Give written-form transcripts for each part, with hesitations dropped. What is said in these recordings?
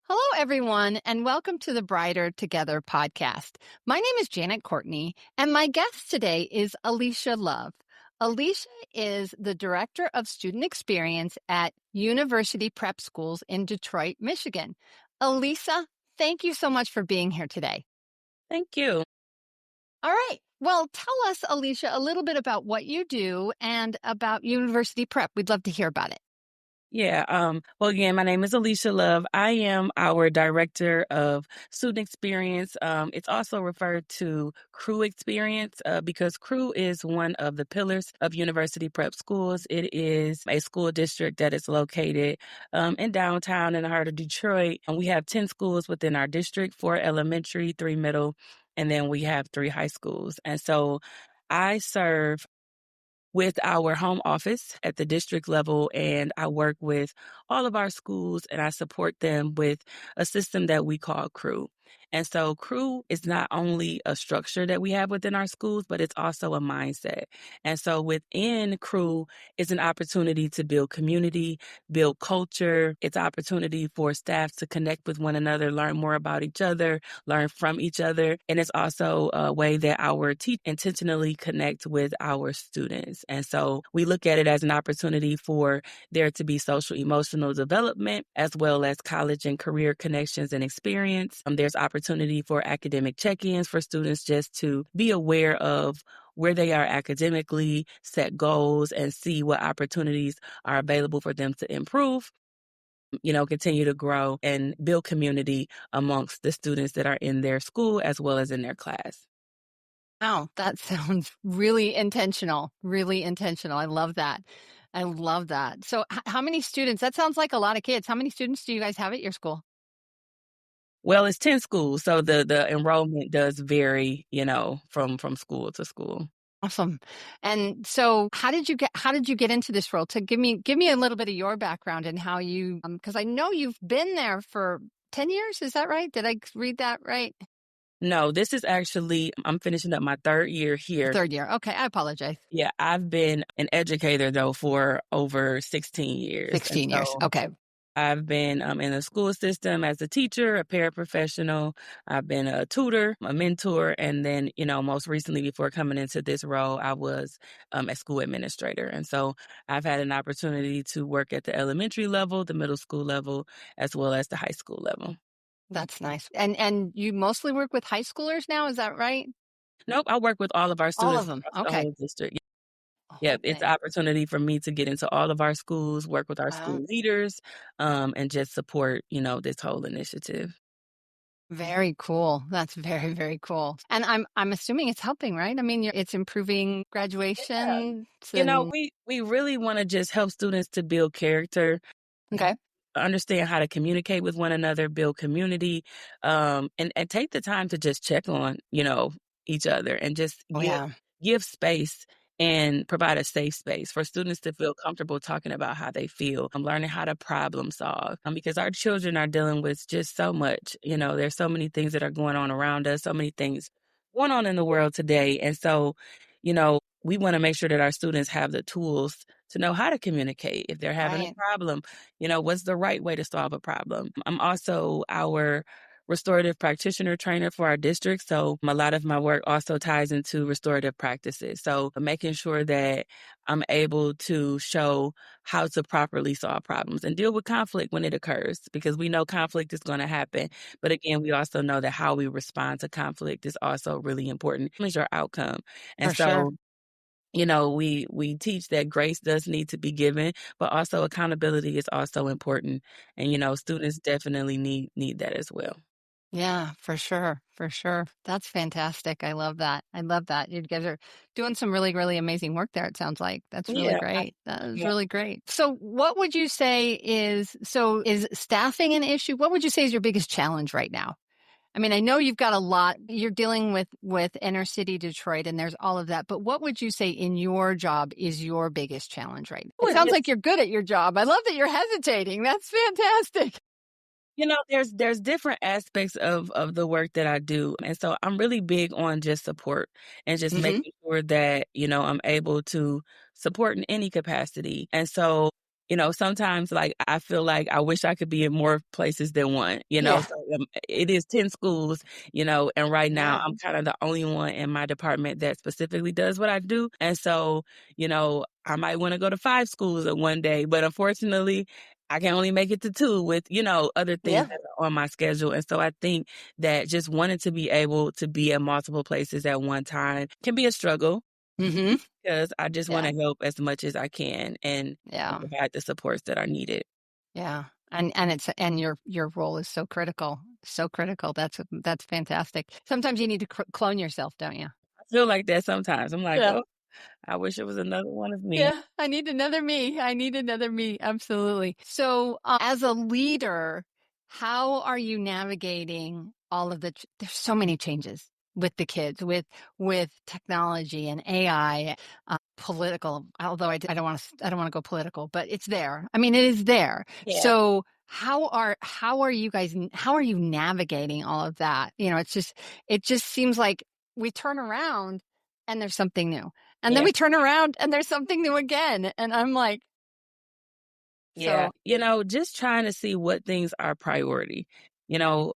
Hello, everyone, and welcome to the Brighter Together podcast. My name is Janet Courtney, and my guest today is Alisha Love. Alisha is the Director of Student Experience at University Prep Schools in Detroit, Michigan. Alisa, thank you so much for being here today. Thank you. All right. Well, tell us, Alisha, a little bit about what you do and about University Prep. We'd love to hear about it. Well, again, my name is Alisha Love. I am our Director of Student Experience. It's also referred to Crew Experience because Crew is one of the pillars of University Prep Schools. It is a school district that is located in downtown in the heart of Detroit. And we have 10 schools within our district, 4 elementary, 3 middle, and then we have 3 high schools. And so I serve with our home office at the district level, and I work with all of our schools and I support them with a system that we call Crew. And so Crew is not only a structure that we have within our schools, but it's also a mindset. And so within Crew is an opportunity to build community, build culture. It's opportunity for staff to connect with one another, learn more about each other, learn from each other. And it's also a way that our teachers intentionally connect with our students. And so we look at it as an opportunity for there to be social emotional development as well as college and career connections and experience. There's opportunity for academic check-ins for students just to be aware of where they are academically, set goals, and see what opportunities are available for them to improve, continue to grow and build community amongst the students that are in their school as well as in their class. Wow, that sounds really intentional, really intentional. I love that. I love that. So how many students? That sounds like a lot of kids. How many students do you guys have at your school? Well, it's 10 schools, so the enrollment does vary, from school to school. Awesome. And so how did you get into this role? To give me a little bit of your background and how you because I know you've been there for 10 years, is that right? Did I read that right? No, this is actually I'm finishing up my 3rd year here. Third year. Okay, I apologize. Yeah, I've been an educator, though, for over 16 years, and 16 years. so Okay. I've been, in the school system as a teacher, a paraprofessional. I've been a tutor, a mentor, and then, most recently before coming into this role, I was, a school administrator, and so I've had an opportunity to work at the elementary level, the middle school level, as well as the high school level. That's nice. And you mostly work with high schoolers now, is that right? Nope, I work with all of our All of students them. across the Okay. whole district. A Yep, whole it's an thing. opportunity for me to get into all of our schools, work with our Wow. school leaders, and just support, this whole initiative. Very cool. That's very, very cool. And I'm assuming it's helping, right? I mean, it's improving Yeah. graduations and We really wanna just help students to build character, okay. understand how to communicate with one another, build community, and take the time to just check on, each other and just Oh give yeah. give space and provide a safe space for students to feel comfortable talking about how they feel. I'm learning how to problem solve because our children are dealing with just so much. There's so many things that are going on around us, so many things going on in the world today. And so, we want to make sure that our students have the tools to know how to communicate if they're having a Right. problem. What's the right way to solve a problem? I'm also our restorative practitioner trainer for our district. So a lot of my work also ties into restorative practices. So making sure that I'm able to show how to properly solve problems and deal with conflict when it occurs, because we know conflict is going to happen. But again, we also know that how we respond to conflict is also really important. Is your outcome. And For sure. so we teach that grace does need to be given, but also accountability is also important. And, students definitely need that as well. Yeah, for sure. For sure. That's fantastic. I love that. I love that. You guys are doing some really, really amazing work there, it sounds like. That's really Yeah. great. That is Yeah. really great. So what would you say is staffing an issue? What would you say is your biggest challenge right now? I mean, I know you've got a lot you're dealing with inner city Detroit and there's all of that, but what would you say in your job is your biggest challenge right now? I It would sounds just like you're good at your job. I love that you're hesitating. That's fantastic. there's different aspects of the work that I do, and so I'm really big on just support and just Mhm. making sure that, I'm able to support in any capacity. And so sometimes like I feel like I wish I could be in more places than one, Yeah. So it is 10 schools, and right now Yeah. I'm kind of the only one in my department that specifically does what I do. And so, I might want to go to 5 schools in one day, but unfortunately, I can only make it to 2 with, other things Yeah. that are on my schedule. And so I think that just wanting to be able to be at multiple places at one time can be a struggle Mm-hmm. because I just want Yeah. to help as much as I can and Yeah. provide the supports that are needed. Yeah. And your role is so critical. So critical. That's fantastic. Sometimes you need to clone yourself, don't you? I feel like that sometimes. I'm like, Yeah. "Oh, I wish it was another one of me." Yeah, I need another me. I need another me. Absolutely. So, as a leader, how are you navigating all of there's so many changes with the kids, with technology and AI, political. Although I don't want to go political, but it's there. I mean, it is there. Yeah. So, how are you guys? How are you navigating all of that? It just seems like we turn around and there's something new. And then Yeah. we turn around and there's something new again. And I'm like, Yeah. so Just trying to see what things are priority. You know,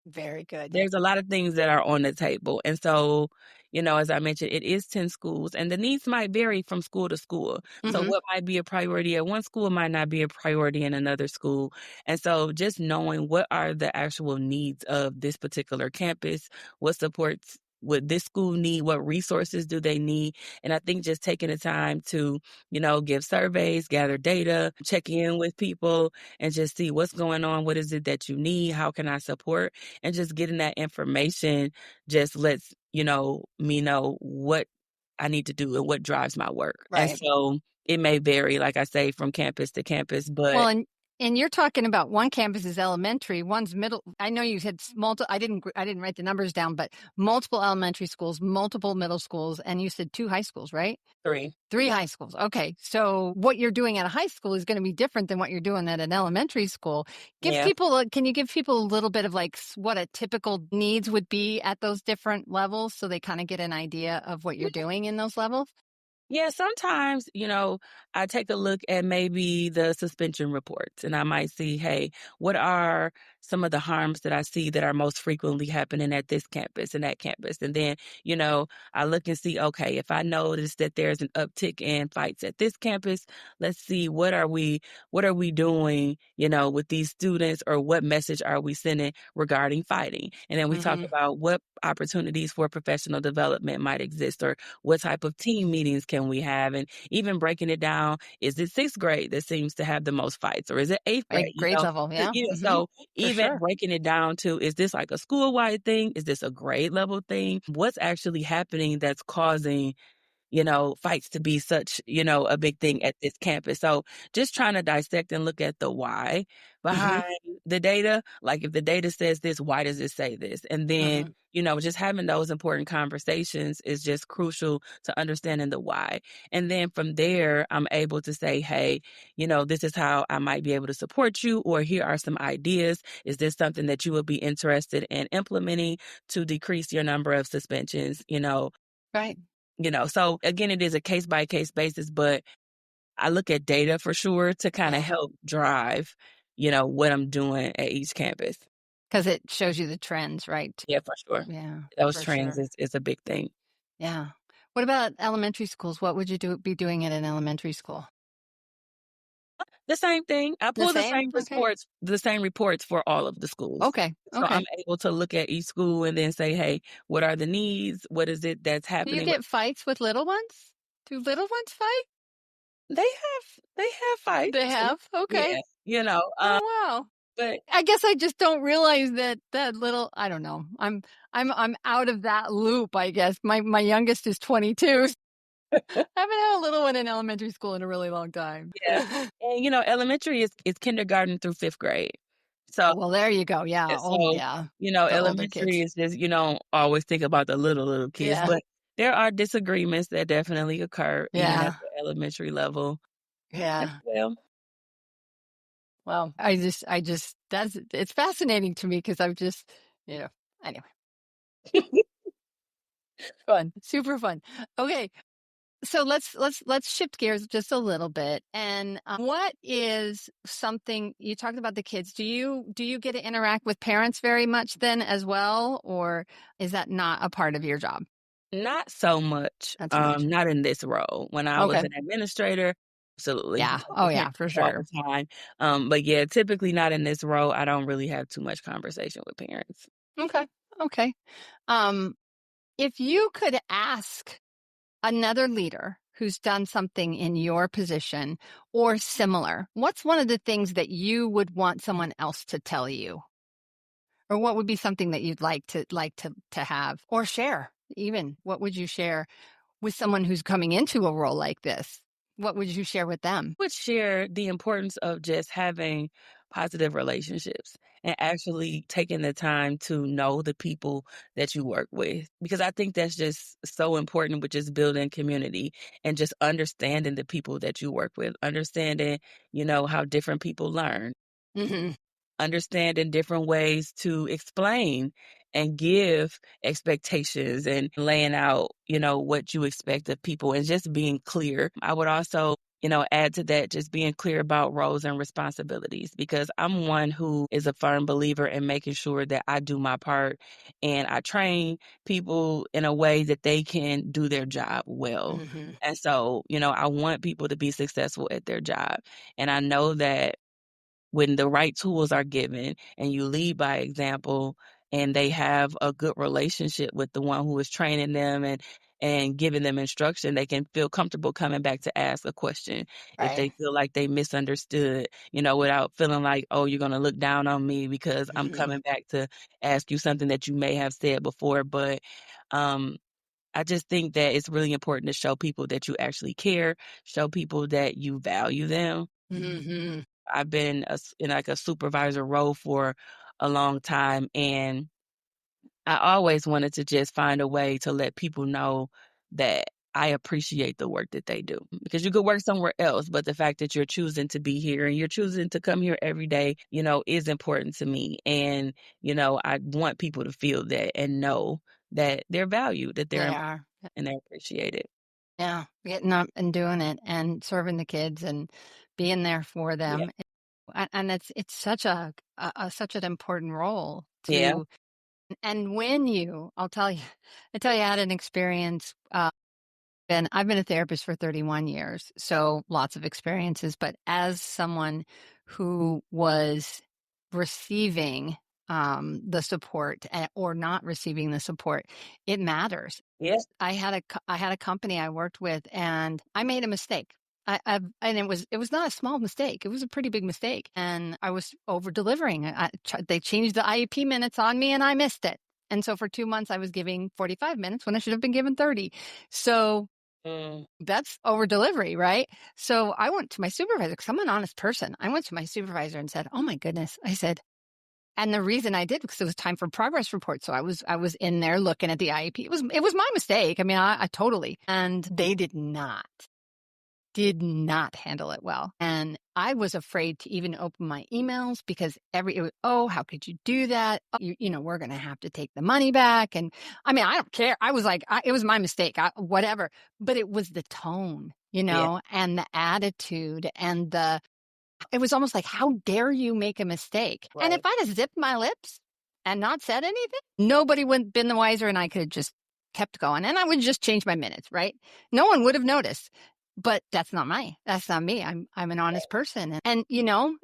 very good. There's a lot of things that are on the table. And so, as I mentioned, it is 10 schools and the needs might vary from school to school. So Hmm. what might be a priority at one school might not be a priority in another school. And so just knowing what are the actual needs of this particular campus, what supports would this school need, what resources do they need? And I think just taking the time to, give surveys, gather data, check in with people and just see what's going on. What is it that you need? How can I support? And just getting that information just lets, me know what I need to do and what drives my work. And Right. so it may vary, like I say, from campus to campus, Well, but and you're talking about one campus is elementary, one's middle. I know you had multiple. I didn't write the numbers down, but multiple elementary schools, multiple middle schools, and you said 2 high schools, right? 3. 3 high schools. Okay. So what you're doing at a high school is going to be different than what you're doing at an elementary school. Yeah. Can you give people a little bit of like what a typical needs would be at those different levels so they kind of get an idea of what you're doing in those levels? Yeah, sometimes, I take a look at maybe the suspension reports and I might see, hey, what are some of the harms that I see that are most frequently happening at this campus and that campus? And then, I look and see, okay, if I notice that there's an uptick in fights at this campus, let's see what are we doing, with these students or what message are we sending regarding fighting? And then we talk Mm-hmm. about what opportunities for professional development might exist or what type of team meetings can we have? And even breaking it down, is it 6th grade that seems to have the most fights, or is it 8th grade? Grade level. Yeah. Mm-hmm. So For even sure. breaking it down to, is this like a school wide thing? Is this a grade level thing? What's actually happening that's causing fights to be such, a big thing at this campus. So just trying to dissect and look at the why Mm-hmm. behind the data. Like if the data says this, why does it say this? And then, Mm-hmm. just having those important conversations is just crucial to understanding the why. And then from there, I'm able to say, hey, this is how I might be able to support you, or here are some ideas. Is this something that you would be interested in implementing to decrease your number of suspensions? Right. So again, it is a case by case basis, but I look at data for sure to kind of Yeah. help drive, what I'm doing at each campus. Because it shows you the trends, right? Yeah, for sure. Yeah, Those for trends sure. is a big thing. Yeah. What about elementary schools? What would you be doing at an elementary school? The same thing. I The pull same? Okay. the same reports for all of the schools. Okay. So I'm Okay. able to look at each school and then say, hey, what are the needs? What is it that's Do you happening? get fights with little ones? Do little ones fight? They have They fights. have? Okay. Yeah, Oh, wow. but I guess I just don't realize that little, I don't know. I'm out of that loop, I guess. My youngest is 22. I haven't had a little one in elementary school in a really long time. yeah. And elementary is kindergarten through 5th grade. So Oh, well, there you go. Yeah. Old, so, yeah. The older elementary kids. is just you don't always think about the little kids, Yeah. but there are disagreements that definitely occur even at Yeah. the elementary level as Yeah. well. Well, it's fascinating to me because you know, anyway, fun, super fun. Okay. So let's shift gears just a little bit. And what is something you talked about the kids? Do you get to interact with parents very much then as well, or is that not a part of your job? Not so much, Not so much. not in this role. When I was Okay. an administrator, absolutely, Yeah. talk Oh to yeah, parents for all sure. the time. But yeah, typically not in this role. I don't really have too much conversation with parents. Okay. Okay. Um, if you could ask another leader who's done something in your position or similar, what's one of the things that you would want someone else to tell you? Or what would be something that you'd like to have or share? Even what would you share with someone who's coming into a role like this? What would you share with them? Would share the importance of just having positive relationships and actually taking the time to know the people that you work with. Because I think that's just so important with just building community and just understanding the people that you work with, understanding, how different people learn, Hmm. understanding different ways to explain and give expectations and laying out, what you expect of people and just being clear. I would also, add to that just being clear about roles and responsibilities because I'm one who is a firm believer in making sure that I do my part and I train people in a way that they can do their job well. Hmm. And so, I want people to be successful at their job. And I know that when the right tools are given and you lead by example and they have a good relationship with the one who is training them and giving them instruction, they can feel comfortable coming back to ask a question if Right. they feel like they misunderstood, without feeling like, oh, you're going to look down on me because I'm Hmm. coming back to ask you something that you may have said before. But um, I just think that it's really important to show people that you actually care, show people that you value them. Hmm. I've been in like a supervisor role for a long time, and I always wanted to just find a way to let people know that I appreciate the work that they do because you could work somewhere else, but the fact that you're choosing to be here and you're choosing to come here every day, is important to me. And, I want people to feel that and know that they're valued, that they're They important are. and they're appreciated. Yeah. Getting up and doing it and serving the kids and being there for Yeah. them. And it's such an important role Yeah. to. And when I'll tell you, I had an experience. And I've been a therapist for 31 years, so lots of experiences. But as someone who was receiving the support or not receiving the support, it matters. Yeah. I had a company I worked with, and I made a mistake. And it was not a small mistake. It was a pretty big mistake, and I was over delivering. They changed the IEP minutes on me, and I missed it. And so for 2 months, I was giving 45 minutes when I should have been given 30. So Mm, that's over delivery, right? So I went to my supervisor because I'm an honest person. I went to my supervisor and said, "Oh my goodness," I said, and the reason I did because it was time for progress report. So I was in there looking at the IEP. It was my mistake. I mean, I totally, and they did not handle it well. And I was afraid to even open my emails because oh, how could you do that? Oh, we're going to have to take the money back. And I mean, I don't care. I was like, it was my mistake, whatever. But it was the tone, yeah. and the attitude and it was almost like, how dare you make a mistake? And if Right. I'd have zipped my lips and not said anything, nobody would have been the wiser and I could have just kept going and I would just change my minutes, right? No one would have noticed. But that's not me. I'm an honest person. And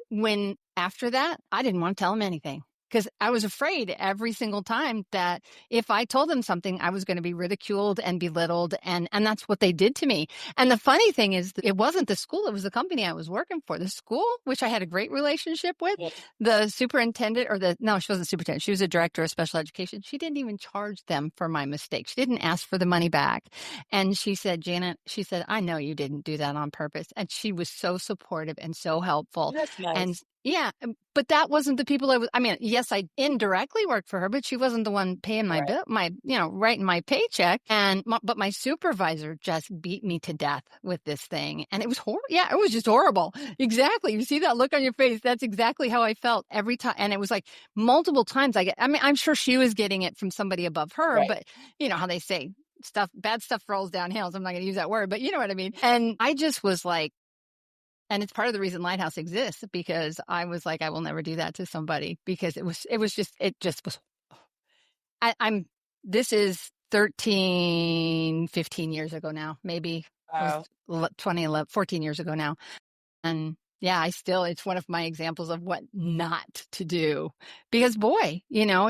when after that, I didn't want to tell them anything because I was afraid every single time that if I told them something, I was going to be ridiculed and belittled. And that's what they did to me. And the funny thing is, it wasn't the school, it was the company I was working for. The school, which I had a great relationship with, Yeah. the superintendent no, she wasn't superintendent. She was a director of special education. She didn't even charge them for my mistake. She didn't ask for the money back. And she said, "Janet," she said, "I know you didn't do that on purpose." And she was so supportive and so helpful. That's And nice. yeah, but that wasn't the people I mean, yes, I indirectly worked for her, but she wasn't the one paying my Right. bill, writing my paycheck. But my supervisor just beat me to death with this thing. And it was horrible. Yeah, it was just horrible. Exactly. You see that look on your face. That's exactly how I felt every time. And it was like multiple times I mean, I'm sure she was getting it from somebody above her, Right. but you know how they say, bad stuff rolls downhill. So I'm not going to use that word, but you know what I mean? And I just was like, and it's part of the reason Lighthouse exists, because I was like, I will never do that to somebody, because it just was, this is 13, 15 years ago now, maybe. Wow. It was 2011, 14 years ago now. And yeah, it's one of my examples of what not to do, because boy, Yeah.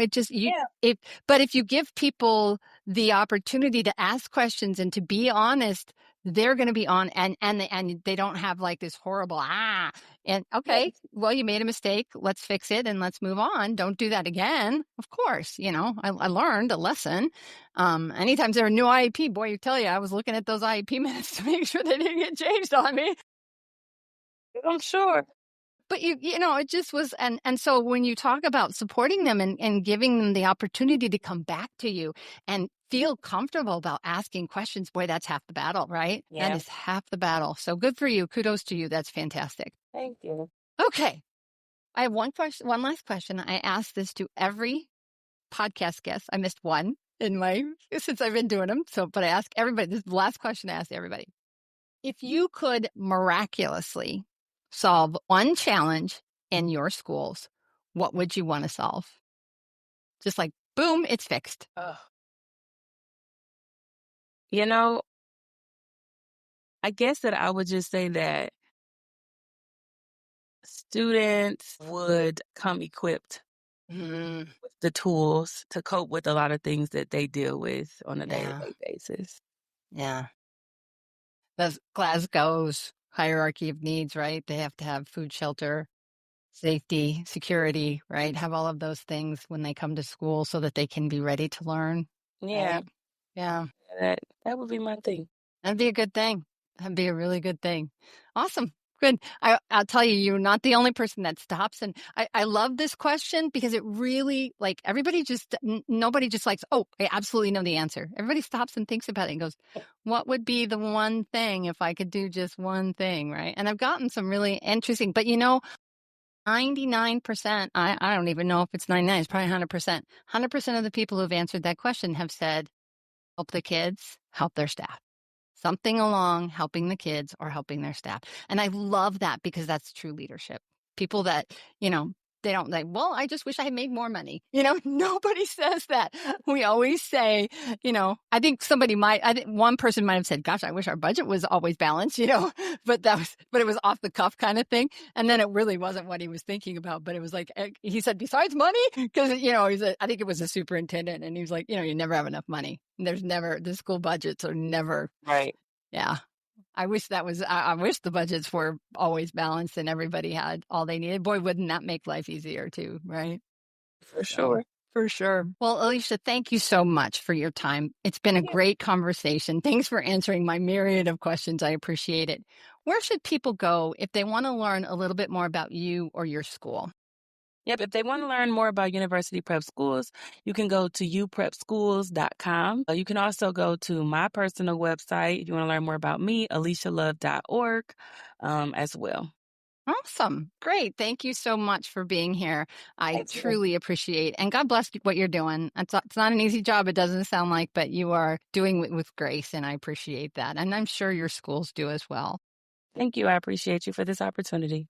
but if you give people the opportunity to ask questions and to be honest, they're going to be on, and they don't have like this horrible, and okay, well, you made a mistake. Let's fix it and let's move on. Don't do that again. Of course, I learned a lesson. Anytime there's a new IEP, boy, you tell you, I was looking at those IEP minutes to make sure they didn't get changed on me. I'm sure. But it just was, and so when you talk about supporting them and giving them the opportunity to come back to you and feel comfortable about asking questions, boy, that's half the battle, right? Yeah. That is half the battle. So good for you. Kudos to you. That's fantastic. Thank you. Okay. I have one last question. I ask this to every podcast guest. I missed one since I've been doing them. But I ask everybody, this is the last question I ask everybody. If you could miraculously solve one challenge in your schools, what would you want to solve? Just like, boom, it's fixed. I guess that I would just say that students would come equipped with the tools to cope with a lot of things that they deal with on a day-to-day basis. Yeah. That's Glasgow's hierarchy of needs, right? They have to have food, shelter, safety, security, right? Have all of those things when they come to school so that they can be ready to learn. Yeah. Right? Yeah. That would be my thing. That'd be a good thing. That'd be a really good thing. Awesome. Good. I'll tell you, you're not the only person that stops. And I love this question, because it really, like, nobody just likes, oh, I absolutely know the answer. Everybody stops and thinks about it and goes, what would be the one thing if I could do just one thing, right? And I've gotten some really interesting, but 99%, I don't even know if it's 99, it's probably 100%. 100% of the people who've answered that question have said, help the kids, help their staff. Something along helping the kids or helping their staff. And I love that, because that's true leadership. People that, they don't like, well, I just wish I had made more money. Nobody says that. We always say, I think one person might have said, gosh, I wish our budget was always balanced, but it was off the cuff kind of thing. And then it really wasn't what he was thinking about, but it was like, he said, besides money, because, I think it was a superintendent, and he was like, you never have enough money. The school budgets are never. Right. Yeah. I wish the budgets were always balanced and everybody had all they needed. Boy, wouldn't that make life easier too, right? For sure. For sure. Well, Alisha, thank you so much for your time. It's been a great conversation. Thanks for answering my myriad of questions. I appreciate it. Where should people go if they want to learn a little bit more about you or your school? Yep. If they want to learn more about University Prep Schools, you can go to uprepschools.com. You can also go to my personal website if you want to learn more about me, alishalove.org, as well. Awesome. Great. Thank you so much for being here. I truly appreciate, and God bless what you're doing. It's not an easy job, it doesn't sound like, but you are doing it with grace, and I appreciate that. And I'm sure your schools do as well. Thank you. I appreciate you for this opportunity.